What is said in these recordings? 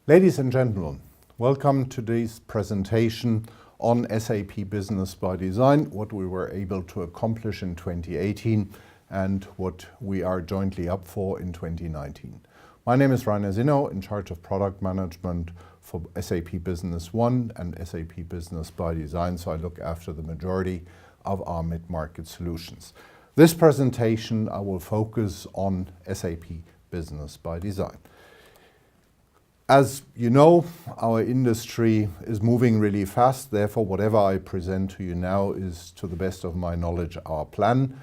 Ladies and gentlemen, welcome to today's presentation on SAP Business ByDesign, what we were able to accomplish in 2018 and what we are jointly up for in 2019. My name is Zinow, in charge of product management for SAP Business One and SAP Business ByDesign, so I look after the majority of our mid-market solutions. This presentation I will focus on SAP Business ByDesign. As you know, our industry is moving really fast, therefore whatever I present to you now is, to the best of my knowledge, our plan.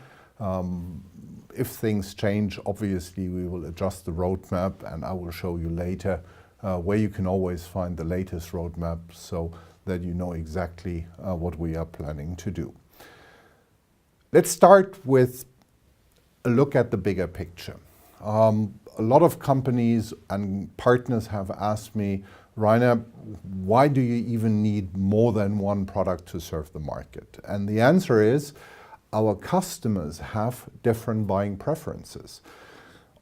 If things change, obviously we will adjust the roadmap, and I will show you later where you can always find the latest roadmap so that you know exactly what we are planning to do. Let's start with a look at the bigger picture. A lot of companies and partners have asked me, Rainer, why do you even need more than one product to serve the market? And the answer is, our customers have different buying preferences.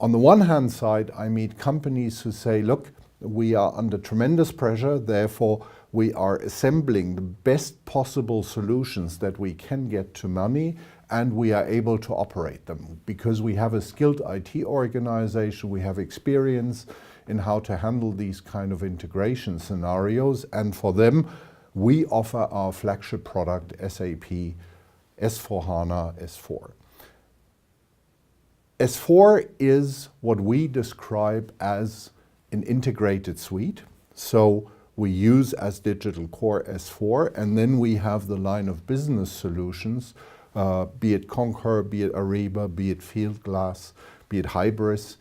On the one hand side, I meet companies who say, look, we are under tremendous pressure, therefore we are assembling the best possible solutions that we can get to money, and we are able to operate them because we have a skilled IT organization, we have experience in how to handle these kind of integration scenarios, and for them we offer our flagship product SAP S/4HANA S/4. S/4 is what we describe as an integrated suite. So we use as digital core S/4, and then we have the line of business solutions, be it Concur, be it Ariba, be it Fieldglass, be it Hybris.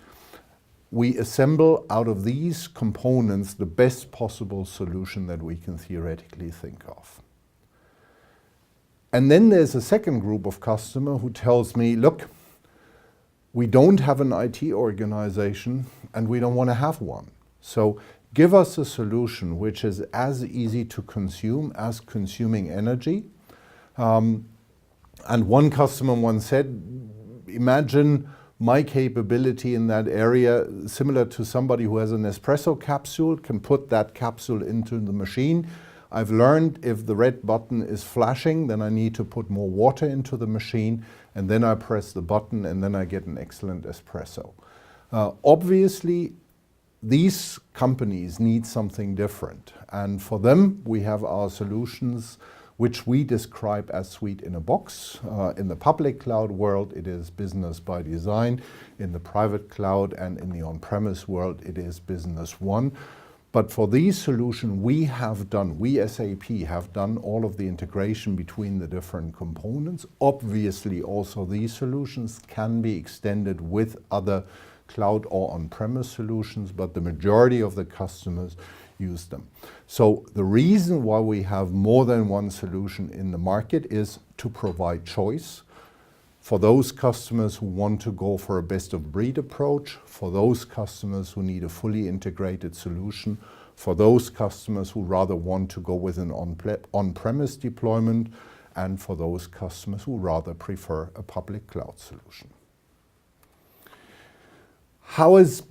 We assemble out of these components the best possible solution that we can theoretically think of. And then there's a second group of customer who tells me, look, we don't have an IT organization and we don't want to have one. So give us a solution which is as easy to consume as consuming energy. And one customer once said, imagine my capability in that area similar to somebody who has an espresso capsule, can put that capsule into the machine. I've learned if the red button is flashing, then I need to put more water into the machine, and then I press the button and then I get an excellent espresso. Obviously, these companies need something different, and for them we have our solutions which we describe as suite in a box. In the public cloud world, it is Business ByDesign. In the private cloud and in the on-premise world, it is Business One. But for these solutions, we SAP have done all of the integration between the different components. Obviously, also these solutions can be extended with other cloud or on-premise solutions, but the majority of the customers use them. So the reason why we have more than one solution in the market is to provide choice for those customers who want to go for a best-of-breed approach, for those customers who need a fully integrated solution, for those customers who rather want to go with an on-premise deployment, and for those customers who rather prefer a public cloud solution. How is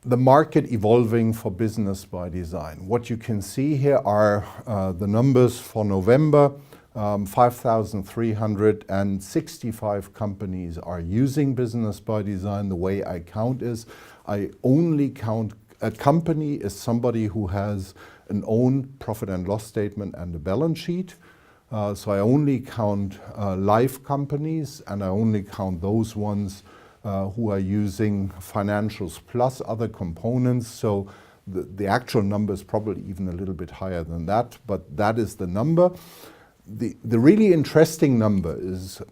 the market evolving for Business ByDesign? What you can see here are the numbers for November. 5,365 companies are using Business ByDesign. The way I count is, I only count a company as somebody who has an own profit and loss statement and a balance sheet. So I only count live companies, and I only count those ones who are using financials plus other components. So the actual number is probably even a little bit higher than that, but that is the number. The really interesting number is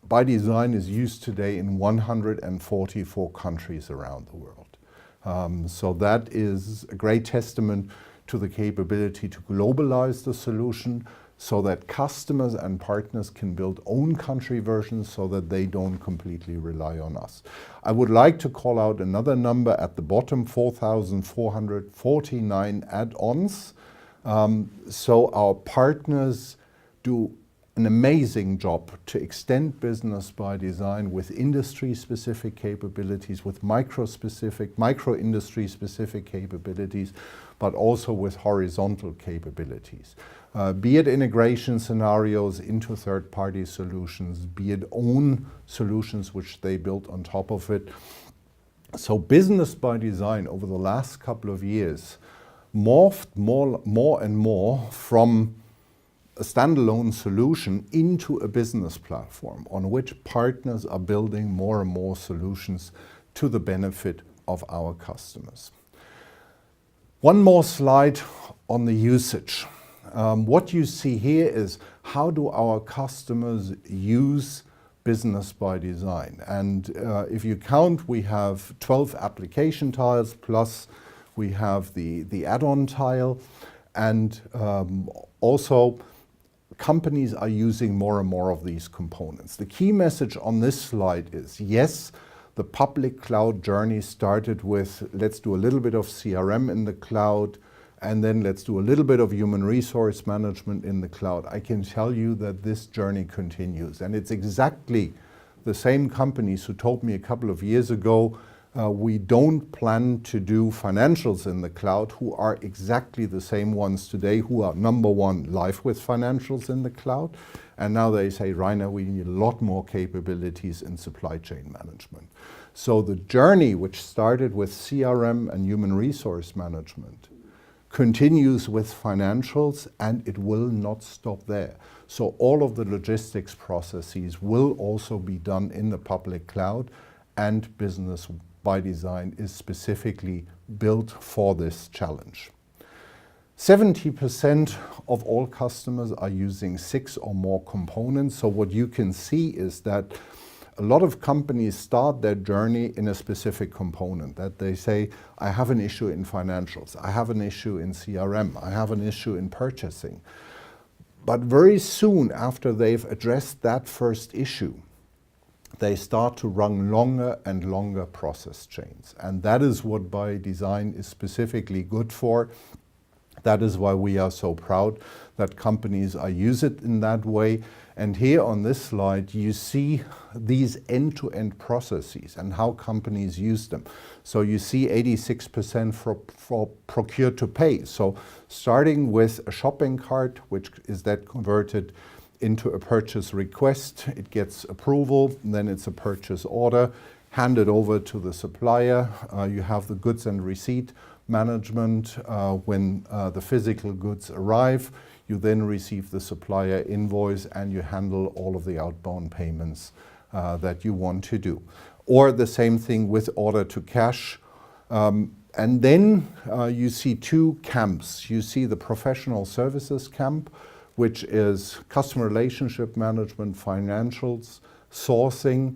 ByDesign is used today in 144 countries around the world. So that is a great testament to the capability to globalize the solution so that customers and partners can build own country versions so that they don't completely rely on us. I would like to call out another number at the bottom, 4,449 add-ons. So our partners do an amazing job to extend Business by Design with industry-specific capabilities, with micro-industry-specific capabilities, but also with horizontal capabilities. Be it integration scenarios into third-party solutions, be it own solutions which they built on top of it. So Business by Design over the last couple of years morphed more and more from a standalone solution into a business platform on which partners are building more and more solutions to the benefit of our customers. One more slide on the usage. What you see here is how do our customers use Business by Design. And if you count, we have 12 application tiles plus we have the add-on tile, and also companies are using more and more of these components. The key message on this slide is, yes, the public cloud journey started with let's do a little bit of CRM in the cloud, and then let's do a little bit of human resource management in the cloud. I can tell you that this journey continues, and it's exactly the same companies who told me a couple of years ago we don't plan to do financials in the cloud, who are exactly the same ones today who are number one live with financials in the cloud. And now they say, Rainer, we need a lot more capabilities in supply chain management. So the journey, which started with CRM and human resource management, continues with financials, and it will not stop there. So all of the logistics processes will also be done in the public cloud, and Business by Design is specifically built for this challenge. 70% of all customers are using 6 or more components. So what you can see is that a lot of companies start their journey in a specific component, that they say, I have an issue in financials, I have an issue in CRM, I have an issue in purchasing. But very soon after they've addressed that first issue, they start to run longer and longer process chains. And that is what by design is specifically good for. That is why we are so proud that companies use it in that way. And here on this slide, you see these end-to-end processes and how companies use them. So you see 86% for procure to pay. So starting with a shopping cart, which is then converted into a purchase request, it gets approval, and then it's a purchase order, handed over to the supplier. You have the goods and receipt management. When the physical goods arrive, you then receive the supplier invoice and you handle all of the outbound payments that you want to do. Or the same thing with order to cash. And then you see 2 camps. You see the professional services camp, which is customer relationship management, financials, sourcing,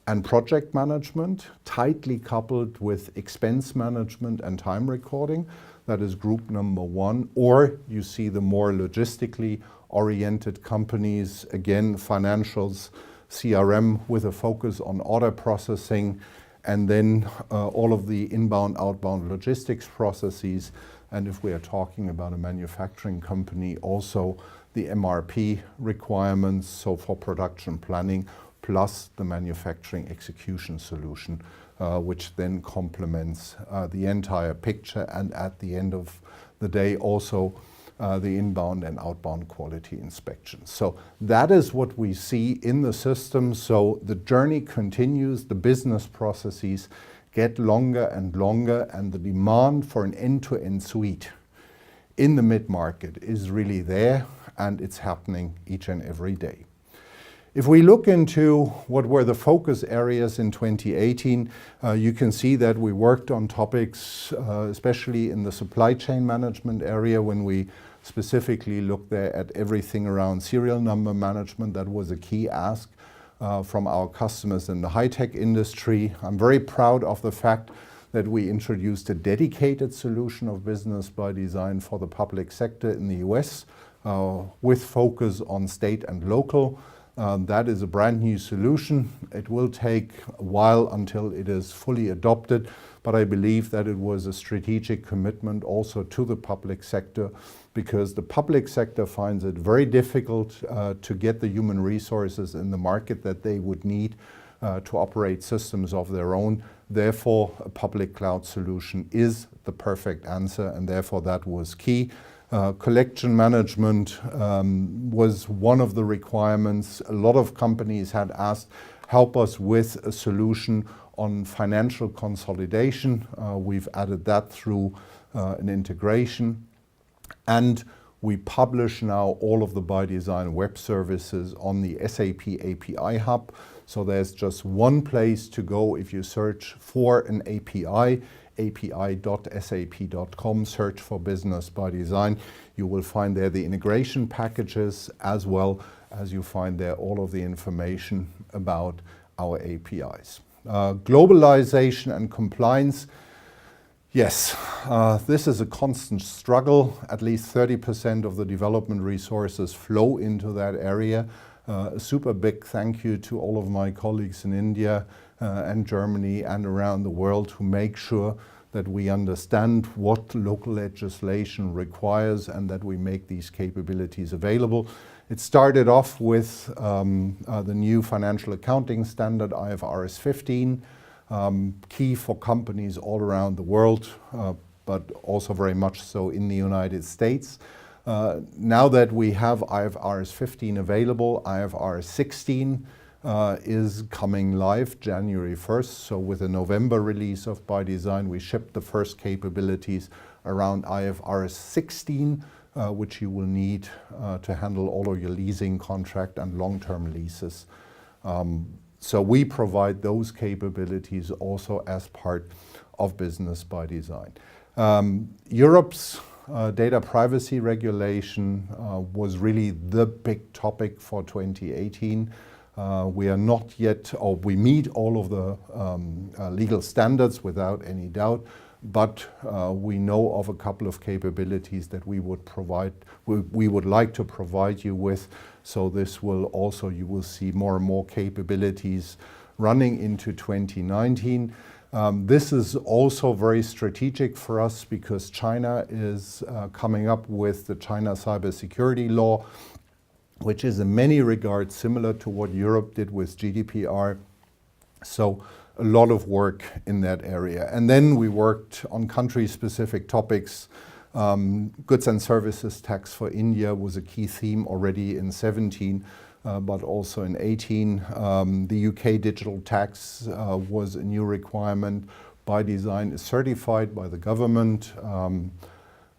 and project management, tightly coupled with expense management and time recording. That is group number 1. Or you see the more logistically oriented companies, again, financials, CRM with a focus on order processing, and then all of the inbound, outbound logistics processes. And if we are talking about a manufacturing company, also the MRP requirements, so for production planning, plus the manufacturing execution solution, which then complements the entire picture, and at the end of the day also the inbound and outbound quality inspections. So that is what we see in the system. So the journey continues, the business processes get longer and longer, and the demand for an end-to-end suite in the mid-market is really there, and it's happening each and every day. If we look into what were the focus areas in 2018, you can see that we worked on topics, especially in the supply chain management area, when we specifically looked there at everything around serial number management. That was a key ask from our customers in the high-tech industry. I'm very proud of the fact that we introduced a dedicated solution of Business by Design for the public sector in the US, with focus on state and local. That is a brand new solution. It will take a while until it is fully adopted, but I believe that it was a strategic commitment also to the public sector, because the public sector finds it very difficult to get the human resources in the market that they would need to operate systems of their own. Therefore, a public cloud solution is the perfect answer, and therefore that was key. Collection management was one of the requirements. A lot of companies had asked, help us with a solution on financial consolidation. We've added that through an integration. And we publish now all of the ByDesign web services on the SAP API Hub. So there's just one place to go if you search for an API, api.sap.com, search for Business ByDesign. You will find there the integration packages, as well as you find there all of the information about our APIs. Globalization and compliance. Yes, this is a constant struggle. At least 30% of the development resources flow into that area. A super big thank you to all of my colleagues in India and Germany and around the world who make sure that we understand what local legislation requires and that we make these capabilities available. It started off with the new financial accounting standard, IFRS 15, key for companies all around the world, but also very much so in the United States. Now that we have IFRS 15 available, IFRS 16 is coming live January 1st. So with the November release of ByDesign, we shipped the first capabilities around IFRS 16, which you will need to handle all of your leasing contract and long-term leases. So we provide those capabilities also as part of Business ByDesign. Europe's data privacy regulation was really the big topic for 2018. We are not yet, or we meet all of the legal standards without any doubt, but we know of a couple of capabilities that we would provide, we would like to provide you with. So this will also, you will see more and more capabilities running into 2019. This is also very strategic for us because China is coming up with the China cybersecurity law, which is in many regards similar to what Europe did with GDPR. So a lot of work in that area. And then we worked on country-specific topics. Goods and services tax for India was a key theme already in 17, but also in 18. The UK digital tax was a new requirement. ByDesign is certified by the government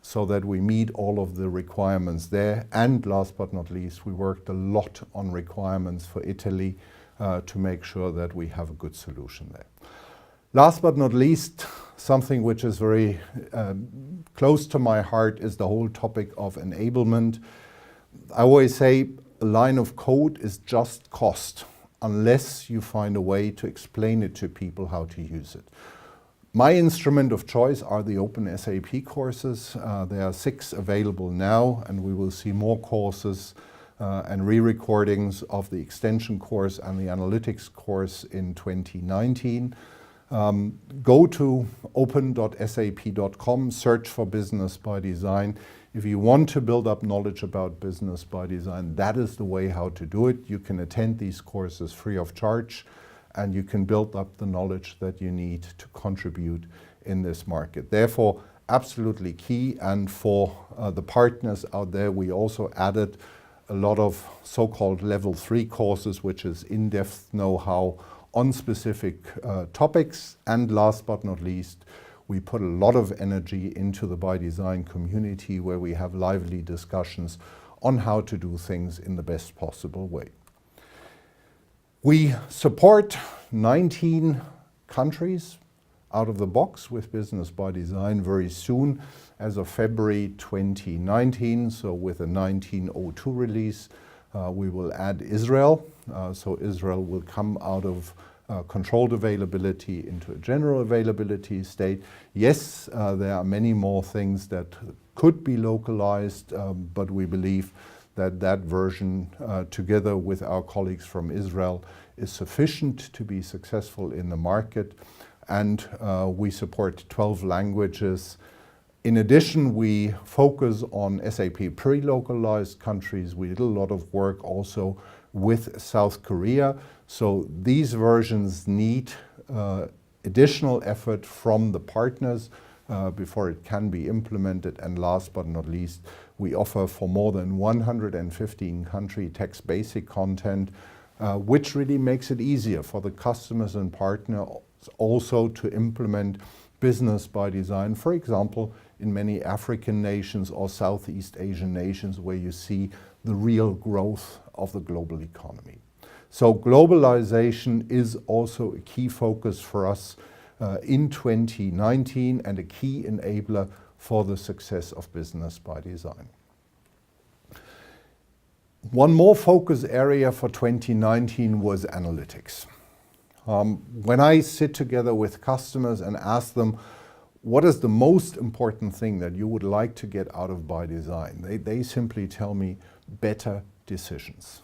so that we meet all of the requirements there. And last but not least, we worked a lot on requirements for Italy to make sure that we have a good solution there. Last but not least, something which is very close to my heart is the whole topic of enablement. I always say a line of code is just cost unless you find a way to explain it to people how to use it. My instrument of choice are the open SAP courses. There are 6 available now, and we will see more courses and re-recordings of the extension course and the analytics course in 2019. Go to open.sap.com, search for Business ByDesign. If you want to build up knowledge about Business ByDesign, that is the way how to do it. You can attend these courses free of charge, and you can build up the knowledge that you need to contribute in this market. Therefore, absolutely key. And for the partners out there, we also added a lot of so-called level 3 courses, which is in-depth know-how on specific topics. And last but not least, we put a lot of energy into the ByDesign community where we have lively discussions on how to do things in the best possible way. We support 19 countries out of the box with Business ByDesign very soon, as of February 2019. So with a 1902 release, we will add Israel. So Israel will come out of controlled availability into a general availability state. Yes, there are many more things that could be localized, but we believe that that version, together with our colleagues from Israel, is sufficient to be successful in the market. And we support 12 languages. In addition, we focus on SAP pre-localized countries. We did a lot of work also with South Korea. So these versions need additional effort from the partners before it can be implemented. And last but not least, we offer for more than 115 country text basic content, which really makes it easier for the customers and partners also to implement Business by Design, for example, in many African nations or Southeast Asian nations where you see the real growth of the global economy. So globalization is also a key focus for us in 2019 and a key enabler for the success of Business by Design. One more focus area for 2019 was analytics. When I sit together with customers and ask them, what is the most important thing that you would like to get out of by design? They simply tell me better decisions.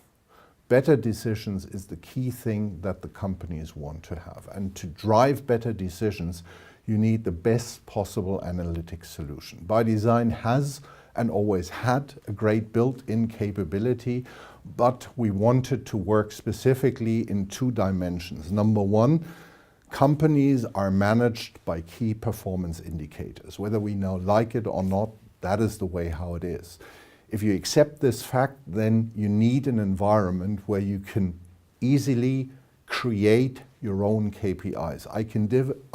Better decisions is the key thing that the companies want to have. And to drive better decisions, you need the best possible analytics solution. By Design has and always had a great built-in capability, but we wanted to work specifically in two dimensions. Number one, companies are managed by key performance indicators. Whether we now like it or not, that is the way how it is. If you accept this fact, then you need an environment where you can easily create your own KPIs. I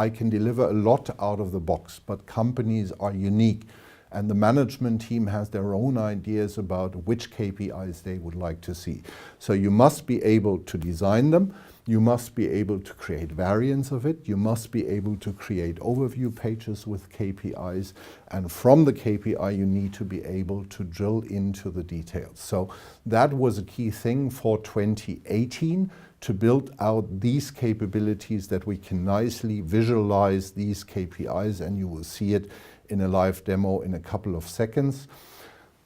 can deliver a lot out of the box, but companies are unique. And the management team has their own ideas about which KPIs they would like to see. So you must be able to design them. You must be able to create variants of it. You must be able to create overview pages with KPIs. And from the KPI, you need to be able to drill into the details. So that was a key thing for 2018, to build out these capabilities that we can nicely visualize these KPIs, and you will see it in a live demo in a couple of seconds.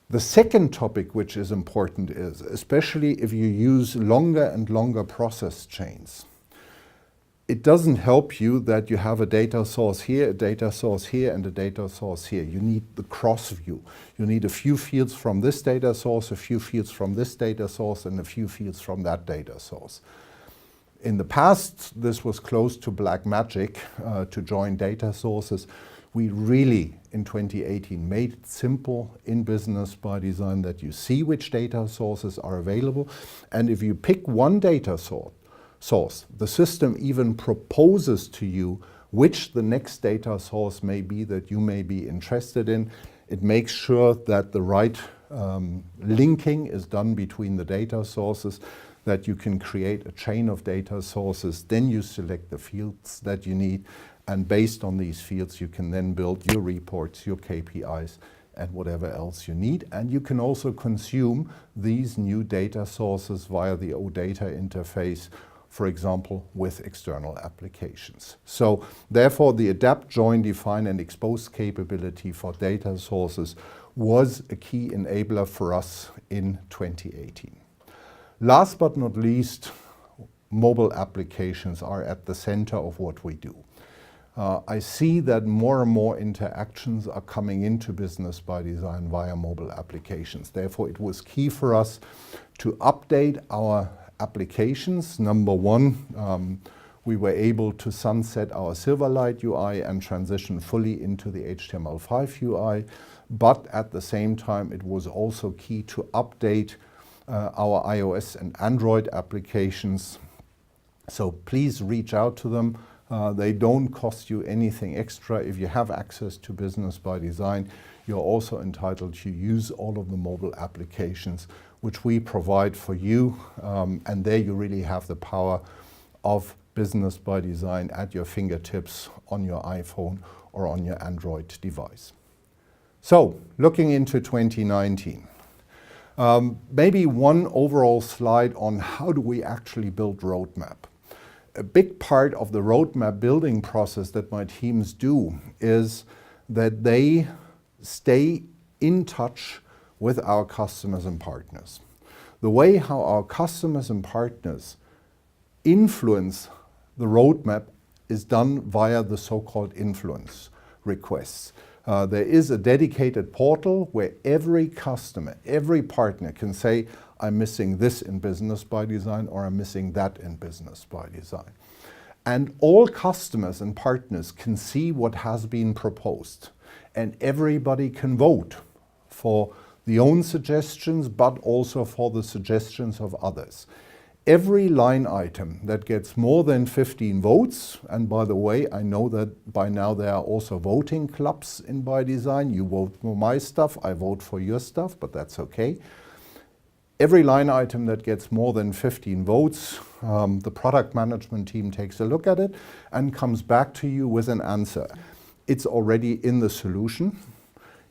The second topic which is important is, especially if you use longer and longer process chains, it doesn't help you that you have a data source here, a data source here, and a data source here. You need the cross view. You need a few fields from this data source, a few fields from this data source, and a few fields from that data source. In the past, this was close to black magic to join data sources. We really, in 2018, made it simple in Business by Design that you see which data sources are available. And if you pick one data source, the system even proposes to you which the next data source may be that you may be interested in. It makes sure that the right linking is done between the data sources, that you can create a chain of data sources. Then you select the fields that you need. And based on these fields, you can then build your reports, your KPIs, and whatever else you need. And you can also consume these new data sources via the OData interface, for example, with external applications. So therefore, the adapt, join, define, and expose capability for data sources was a key enabler for us in 2018. Last but not least, mobile applications are at the center of what we do. I see that more and more interactions are coming into Business by Design via mobile applications. Therefore, it was key for us to update our applications. Number one, we were able to sunset our Silverlight UI and transition fully into the HTML5 UI. But at the same time, it was also key to update our iOS and Android applications. So please reach out to them. They don't cost you anything extra. If you have access to Business by Design, you're also entitled to use all of the mobile applications which we provide for you. And there you really have the power of Business by Design at your fingertips on your iPhone or on your Android device. So, looking into 2019. Maybe one overall slide on how do we actually build roadmap. A big part of the roadmap building process that my teams do is that they stay in touch with our customers and partners. The way how our customers and partners influence the roadmap is done via the so-called influence requests. There is a dedicated portal where every customer, every partner can say, I'm missing this in Business by Design, or I'm missing that in Business by Design. And all customers and partners can see what has been proposed. And everybody can vote for the own suggestions, but also for the suggestions of others. Every line item that gets more than 15 votes, and by the way, I know that by now there are also voting clubs in ByDesign. You vote for my stuff, I vote for your stuff, but that's okay. Every line item that gets more than 15 votes, the product management team takes a look at it and comes back to you with an answer. It's already in the solution.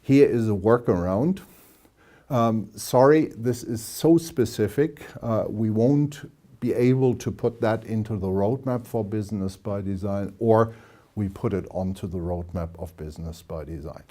Here is a workaround. Sorry, this is so specific, we won't be able to put that into the roadmap for Business by Design, or we put it onto the roadmap of Business by Design.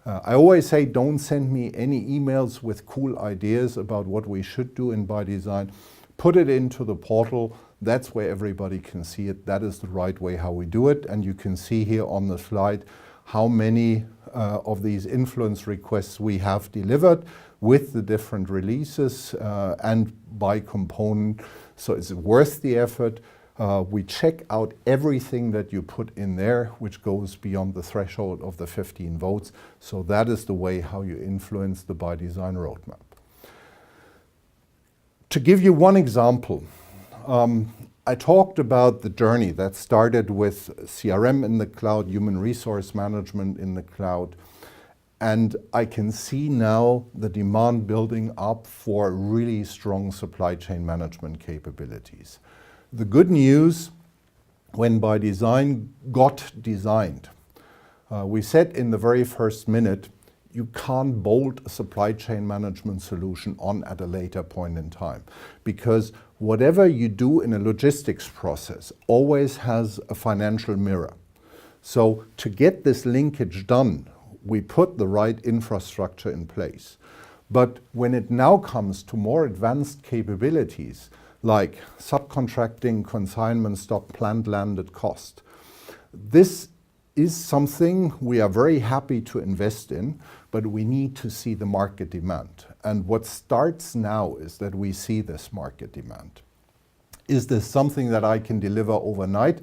I always say, don't send me any emails with cool ideas about what we should do in ByDesign. Put it into the portal. That's where everybody can see it. That is the right way how we do it. And you can see here on the slide how many of these influence requests we have delivered with the different releases and by component. So it's worth the effort. We check out everything that you put in there, which goes beyond the threshold of the 15 votes. So that is the way how you influence the ByDesign roadmap. To give you one example, I talked about the journey that started with CRM in the cloud, human resource management in the cloud, and I can see now the demand building up for really strong supply chain management capabilities. The good news, when ByDesign got designed, we said in the very first minute, you can't bolt a supply chain management solution on at a later point in time, because whatever you do in a logistics process always has a financial mirror. So to get this linkage done, we put the right infrastructure in place. But when it now comes to more advanced capabilities, like subcontracting, consignment stock, planned landed cost, this is something we are very happy to invest in, but we need to see the market demand. And what starts now is that we see this market demand. Is this something that I can deliver overnight?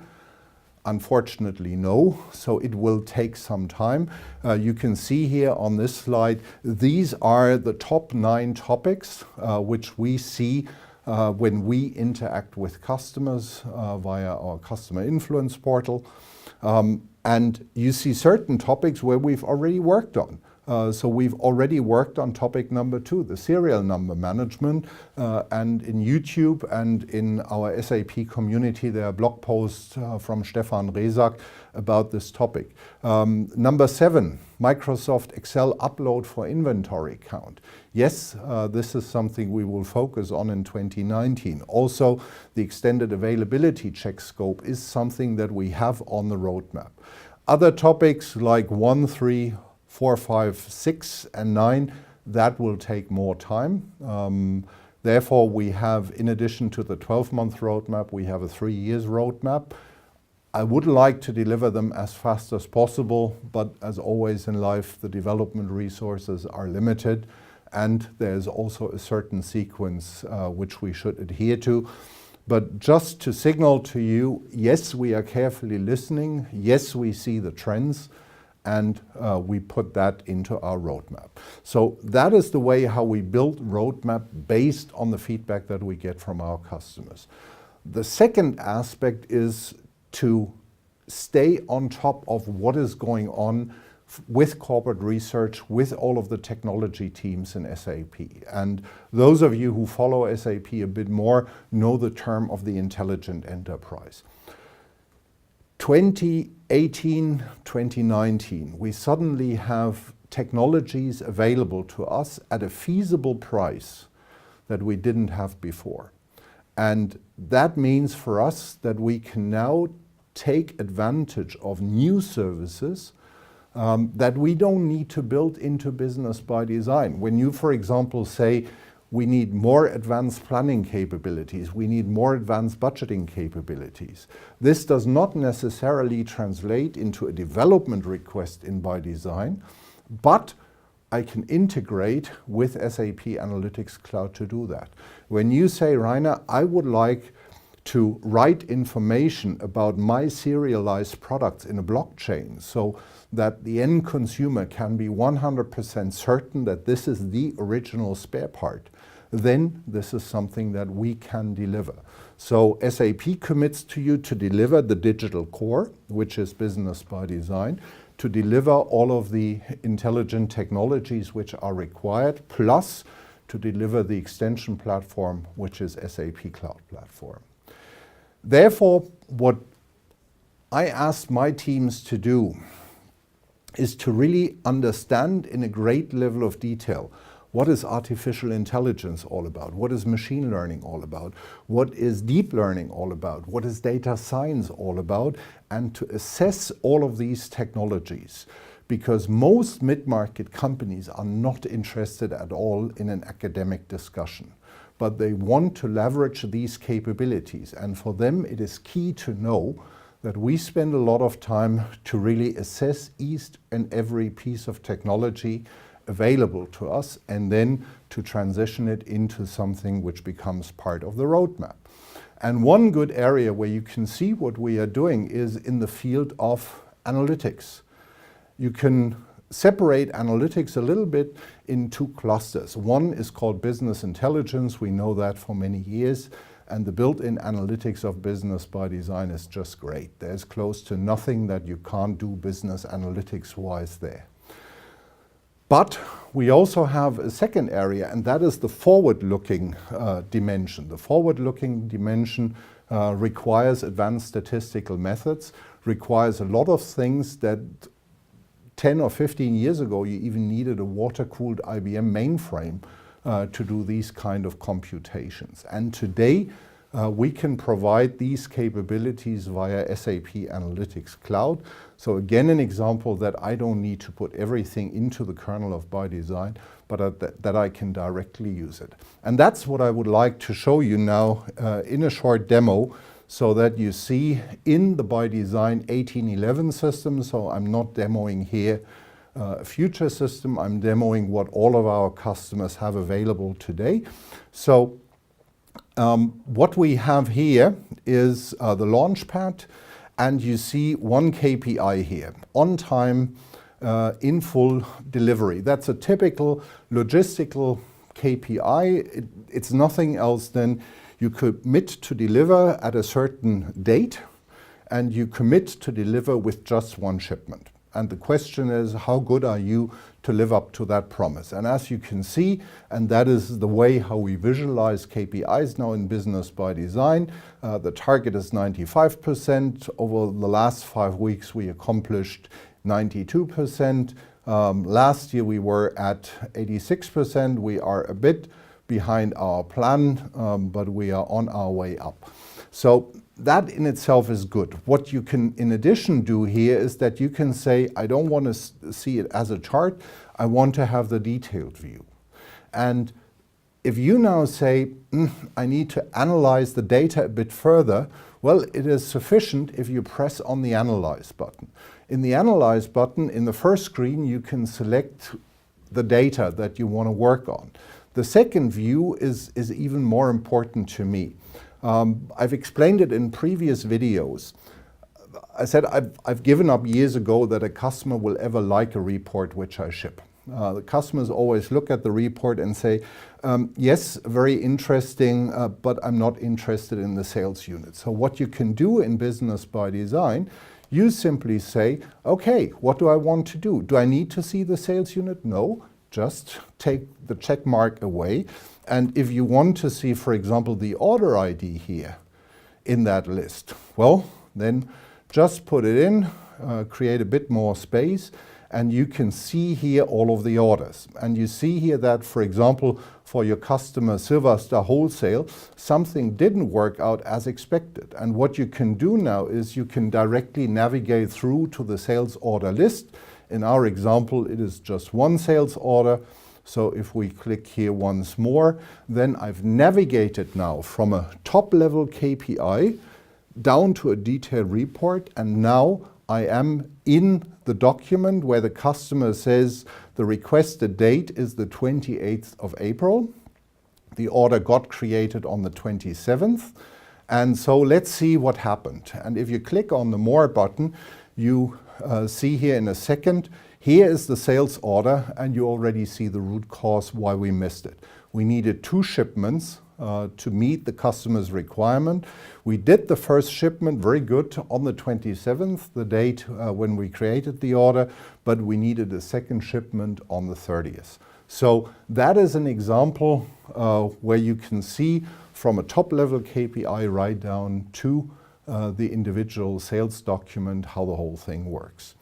Unfortunately, no. So it will take some time. You can see here on this slide, these are the top 9 topics which we see when we interact with customers via our customer influence portal. And you see certain topics where we've already worked on. So we've already worked on topic number 2, the serial number management, and in YouTube and in our SAP community, there are blog posts from Stefan Resak about this topic. Number 7, Microsoft Excel upload for inventory count. Yes, this is something we will focus on in 2019. Also, the extended availability check scope is something that we have on the roadmap. Other topics like 1, 3, 4, 5, 6, and 9, that will take more time. Therefore, we have, in addition to the 12-month roadmap, we have a 3 years roadmap. I would like to deliver them as fast as possible, but as always in life, the development resources are limited, and there's also a certain sequence which we should adhere to. But just to signal to you, yes, we are carefully listening, yes, we see the trends, and we put that into our roadmap. So that is the way how we build roadmap based on the feedback that we get from our customers. The second aspect is to stay on top of what is going on with corporate research, with all of the technology teams in SAP. And those of you who follow SAP a bit more know the term of the intelligent enterprise. 2018, 2019, we suddenly have technologies available to us at a feasible price that we didn't have before. And that means for us that we can now take advantage of new services that we don't need to build into Business by Design. When you, for example, say we need more advanced planning capabilities, we need more advanced budgeting capabilities, this does not necessarily translate into a development request in ByDesign, but I can integrate with SAP Analytics Cloud to do that. When you say, Rainer, I would like to write information about my serialized products in a blockchain so that the end consumer can be 100% certain that this is the original spare part, then this is something that we can deliver. So SAP commits to you to deliver the digital core, which is Business by Design, to deliver all of the intelligent technologies which are required, plus to deliver the extension platform, which is SAP Cloud Platform. Therefore, what I asked my teams to do is to really understand in a great level of detail what is artificial intelligence all about? What is machine learning all about? What is deep learning all about? What is data science all about? And to assess all of these technologies, because most mid-market companies are not interested at all in an academic discussion, but they want to leverage these capabilities. And for them, it is key to know that we spend a lot of time to really assess each and every piece of technology available to us, and then to transition it into something which becomes part of the roadmap. And one good area where you can see what we are doing is in the field of analytics. You can separate analytics a little bit in two clusters. One is called business intelligence. We know that for many years. And the built-in analytics of Business by Design is just great. There's close to nothing that you can't do business analytics-wise there. But we also have a second area, and that is the forward-looking dimension. The forward-looking dimension requires advanced statistical methods, requires a lot of things that 10 or 15 years ago you even needed a water-cooled IBM mainframe to do these kind of computations. And today we can provide these capabilities via SAP Analytics Cloud. So again, an example that I don't need to put everything into the kernel of ByDesign, but that I can directly use it. And that's what I would like to show you now in a short demo, so that you see in the ByDesign 1811 system, so I'm not demoing here a future system, I'm demoing what all of our customers have available today. So what we have here is the Launchpad, and you see one KPI here, on time, in full delivery. That's a typical logistical KPI. It's nothing else than you commit to deliver at a certain date, and you commit to deliver with just one shipment. And the question is, how good are you to live up to that promise? And as you can see, and that is the way how we visualize KPIs now in Business by Design, the target is 95%. Over the last 5 weeks, we accomplished 92%. Last year, we were at 86%. We are a bit behind our plan, but we are on our way up. So that in itself is good. What you can in addition do here is that you can say, I don't want to see it as a chart, I want to have the detailed view. And if you now say, I need to analyze the data a bit further, well, it is sufficient if you press on the Analyze button. In the Analyze button, in the first screen, you can select the data that you want to work on. The second view is even more important to me. I've explained it in previous videos. I said I've given up years ago that a customer will ever like a report which I ship. The customers always look at the report and say, yes, very interesting, but I'm not interested in the sales unit. So what you can do in Business by Design, you simply say, okay, what do I want to do? Do I need to see the sales unit? No, just take the check mark away. And if you want to see, for example, the order ID here in that list, well, then just put it in, create a bit more space, and you can see here all of the orders. And you see here that, for example, for your customer Silverstar Wholesale, something didn't work out as expected. And what you can do now is you can directly navigate through to the sales order list. In our example, it is just one sales order. So if we click here once more, then I've navigated now from a top-level KPI down to a detailed report, and now I am in the document where the customer says the requested date is the 28th of April. The order got created on the 27th. And so let's see what happened. And if you click on the More button, you see here in a second, here is the sales order, and you already see the root cause why we missed it. We needed 2 shipments to meet the customer's requirement. We did the first shipment very good on the 27th, the date when we created the order, but we needed a second shipment on the 30th. So that is an example where you can see from a top-level KPI right down to the individual sales document how the whole thing works.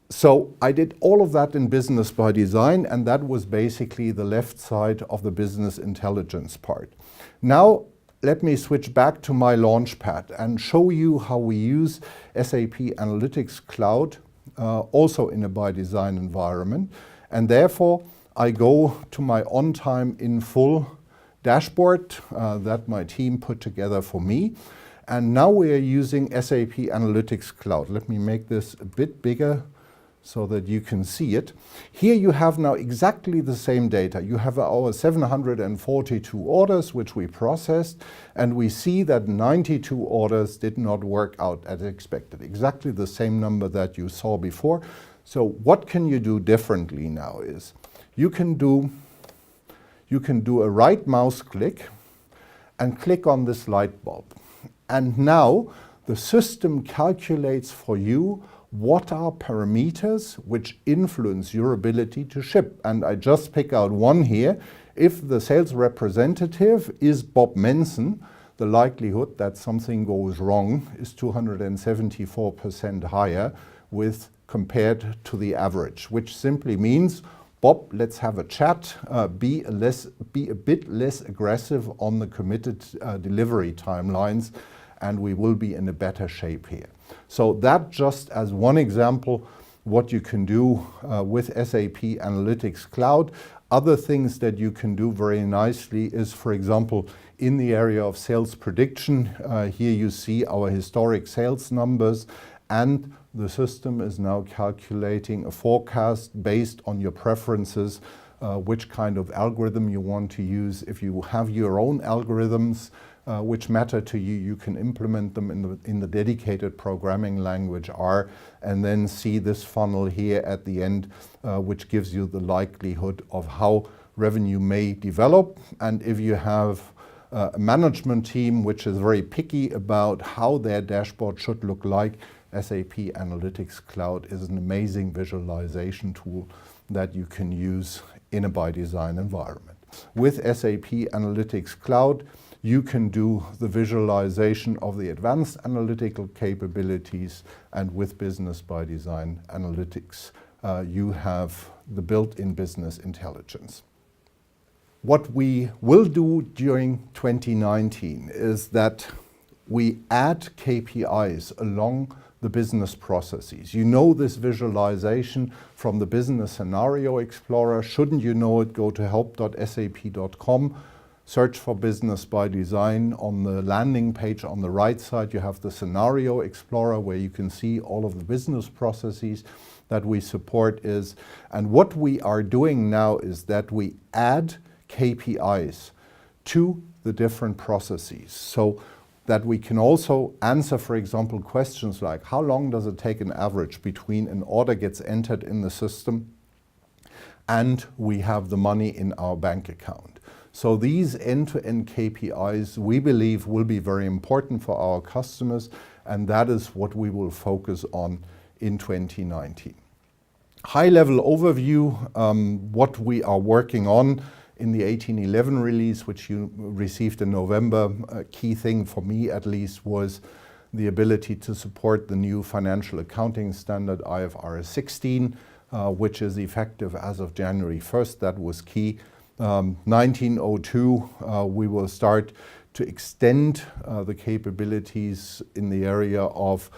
So I did all of that in Business by Design, and that was basically the left side of the business intelligence part. Now let me switch back to my launchpad and show you how we use SAP Analytics Cloud also in a by design environment. And therefore I go to my on time in full dashboard that my team put together for me. And now we are using SAP Analytics Cloud. Let me make this a bit bigger so that you can see it. Here you have now exactly the same data. You have our 742 orders which we processed, and we see that 92 orders did not work out as expected. Exactly the same number that you saw before. So what can you do differently now is you can do a right mouse click and click on this light bulb. And now the system calculates for you what are parameters which influence your ability to ship. And I just pick out one here. If the sales representative is Bob Manson, the likelihood that something goes wrong is 274% higher compared to the average, which simply means, Bob, let's have a chat, be a bit less aggressive on the committed delivery timelines, and we will be in a better shape here. So that just as one example, what you can do with SAP Analytics Cloud. Other things that you can do very nicely is, for example, in the area of sales prediction, here you see our historic sales numbers, and the system is now calculating a forecast based on your preferences, which kind of algorithm you want to use. If you have your own algorithms which matter to you, you can implement them in the dedicated programming language R, and then see this funnel here at the end, which gives you the likelihood of how revenue may develop. And if you have a management team which is very picky about how their dashboard should look like, SAP Analytics Cloud is an amazing visualization tool that you can use in a by design environment. With SAP Analytics Cloud, you can do the visualization of the advanced analytical capabilities, and with Business by Design Analytics, you have the built-in business intelligence. What we will do during 2019 is that we add KPIs along the business processes. You know this visualization from the Business Scenario Explorer. Shouldn't you know it, go to help.sap.com. Search for Business by Design. On the landing page on the right side, you have the Scenario Explorer where you can see all of the business processes that we support is. And what we are doing now is that we add KPIs to the different processes, so that we can also answer, for example, questions like how long does it take an average between an order gets entered in the system and we have the money in our bank account. So these end-to-end KPIs, we believe, will be very important for our customers, and that is what we will focus on in 2019. High-level overview, what we are working on in the 1811 release, which you received in November. A key thing for me at least was the ability to support the new financial accounting standard IFRS 16, which is effective as of January 1st. That was key. 1902, we will start to extend the capabilities in the area of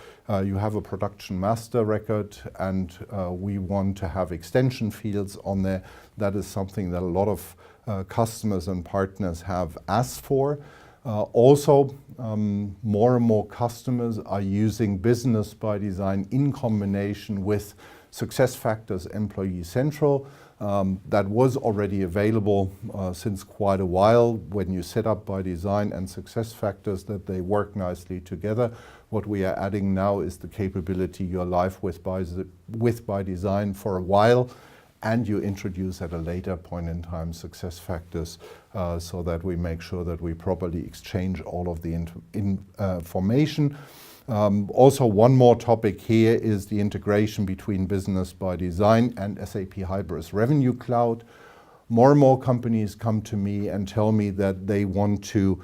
you have a production master record, and we want to have extension fields on there. That is something that a lot of customers and partners have asked for. Also, more and more customers are using Business ByDesign in combination with SuccessFactors Employee Central. That was already available since quite a while when you set up ByDesign and SuccessFactors, that they work nicely together. What we are adding now is the capability you're live with ByDesign for a while, and you introduce at a later point in time SuccessFactors so that we make sure that we properly exchange all of the information. Also, one more topic here is the integration between Business ByDesign and SAP Hybris Revenue Cloud. More and more companies come to me and tell me that they want to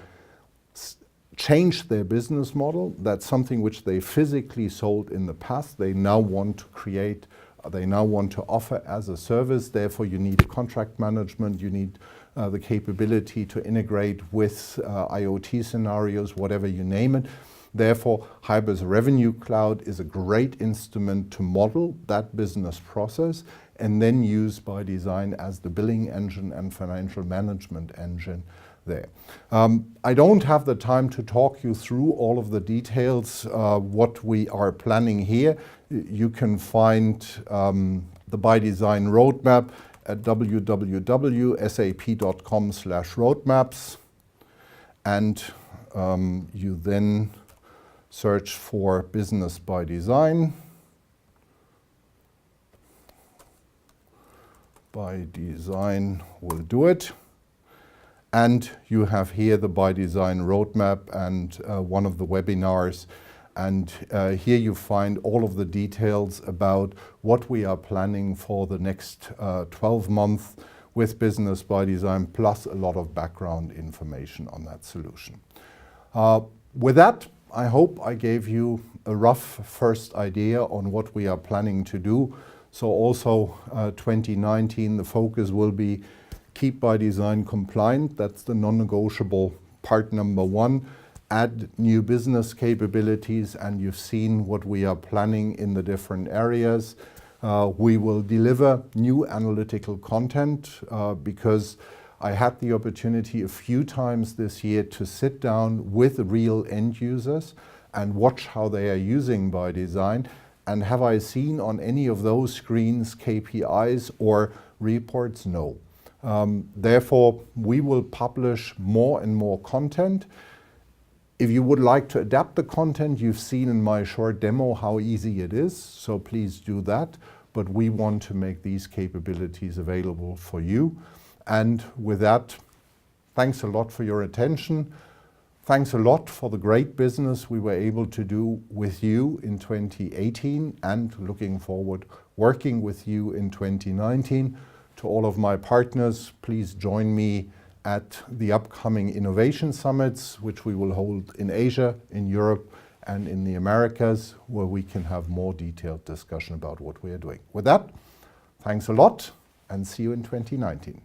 change their business model. That's something which they physically sold in the past. They now want to create, they now want to offer as a service. Therefore, you need a contract management, you need the capability to integrate with IoT scenarios, whatever you name it. Therefore, Hybris Revenue Cloud is a great instrument to model that business process and then use ByDesign as the billing engine and financial management engine there. I don't have the time to talk you through all of the details, what we are planning here. You can find the ByDesign roadmap at www.sap.com/roadmaps, and you then search for Business ByDesign. ByDesign will do it. And you have here the ByDesign roadmap and one of the webinars. And here you find all of the details about what we are planning for the next 12 months with Business ByDesign, plus a lot of background information on that solution. With that, I hope I gave you a rough first idea on what we are planning to do. So also 2019, the focus will be keep ByDesign compliant. That's the non-negotiable part number one. Add new business capabilities, and you've seen what we are planning in the different areas. We will deliver new analytical content because I had the opportunity a few times this year to sit down with real end users and watch how they are using ByDesign. And have I seen on any of those screens KPIs or reports? No. Therefore, we will publish more and more content. If you would like to adapt the content, you've seen in my short demo how easy it is, so please do that. But we want to make these capabilities available for you. And with that, thanks a lot for your attention. Thanks a lot for the great business we were able to do with you in 2018, and looking forward working with you in 2019. To all of my partners, please join me at the upcoming innovation summits, which we will hold in Asia, in Europe, and in the Americas, where we can have more detailed discussion about what we are doing. With that, thanks a lot, and see you in 2019.